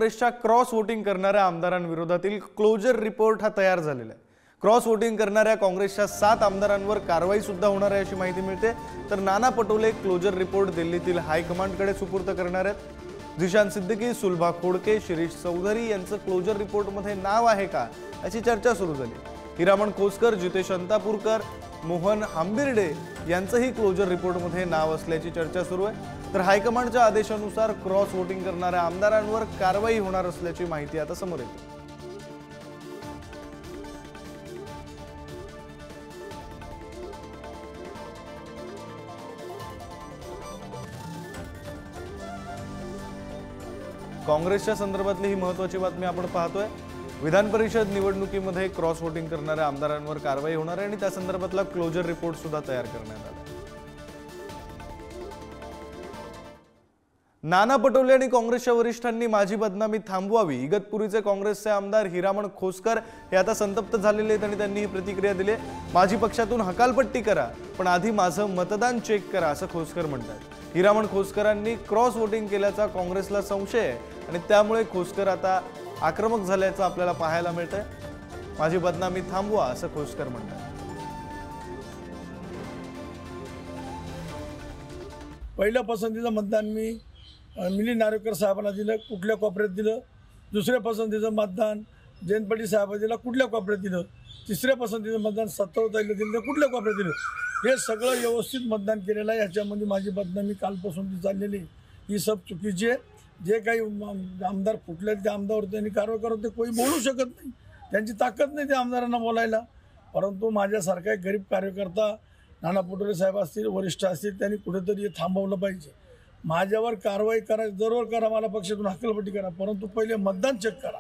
काँग्रेसच्या cross voting करणाऱ्या आमदारांविरोधातील closure report हा तयार झालेला आहे। क्रॉस वोटिंग करणाऱ्या काँग्रेसच्या 7 आमदारांवर कारवाई सुद्धा होणार आहे अशी माहिती मिळते। तर नाना पटोले क्लोजर रिपोर्ट दिल्लीतील हायकमांडकडे सुपूर्द करणार आहेत। जिशान सिद्दीकी, सुलभा खोडके, शिरीष चौधरी यांचं क्लोजर रिपोर्टमध्ये नाव आहे का अशी चर्चा सुरू झाली। हिरामण खोसकर, जितेश अंतापूरकर, मोहन हंबिर्डे यांचंही क्लोजर रिपोर्टमध्ये नाव असल्याची चर्चा सुरू आहे। तर हायकमांडच्या आदेशानुसार क्रॉस वोटिंग करणाऱ्या आमदारांवर कारवाई होणार असल्याची माहिती आता समोर येते। काँग्रेसच्या संदर्भातली ही महत्त्वाची बातमी आपण पाहतोय। विधान परिषद निवडणुकीमध्ये क्रॉस वोटिंग करणाऱ्या आमदारांवर कारवाई होणार आहे आणि त्या संदर्भातला क्लोजर रिपोर्ट सुद्धा तयार करण्यात आला। नाना पटोले आणि काँग्रेसच्या वरिष्ठांनी माझी बदनामी थांबवावी। इगतपुरीचे काँग्रेसचे आमदार हिरामण खोसकर हे आता संतप्त झालेले आहेत आणि त्यांनी ही प्रतिक्रिया दिली। माझी पक्षातून हकालपट्टी करा, पण आधी माझं मतदान चेक करा असं खोसकर म्हणतात। हिरामण खोसकरांनी क्रॉस वोटिंग केल्याचा काँग्रेसला संशय आहे आणि त्यामुळे खोसकर आता आक्रमक झाल्याचं आपल्याला पाहायला मिळतंय। माझी बदनामी थांबवा असं खोसकर म्हणतात। पहिल्या पसंतीचं मतदान मी मिलिंद नार्वेकर साहेबांना दिलं, कुठल्या कोपऱ्यात दिलं। दुसऱ्या पसंतीचं मतदान जयंत पाटील साहेबांना दिलं, कुठल्या कोपऱ्यात दिलं। तिसऱ्या पसंतीचं मतदान सत्तावताईला दिलं, कुठल्या कोपऱ्यात दिलं। हे सगळं व्यवस्थित मतदान केलेलं आहे। ह्याच्यामध्ये माझी बदनामी कालपासून ती चाललेली ही सब चुकीची आहे। जे काही आमदार फुटले त्या आमदारावर त्यांनी कारवाई करत, ते कोणी बोलू शकत नाही, त्यांची ताकद नाही त्या आमदारांना बोलायला। परंतु माझ्यासारखा एक गरीब कार्यकर्ता नाना पटोले साहेब असतील, वरिष्ठ असतील, त्यांनी कुठेतरी हे थांबवलं पाहिजे। माझ्यावर कारवाई करा, जरूर करा, मला पक्षातून हकालपट्टी करा, परंतु पहिले मतदान चेक करा।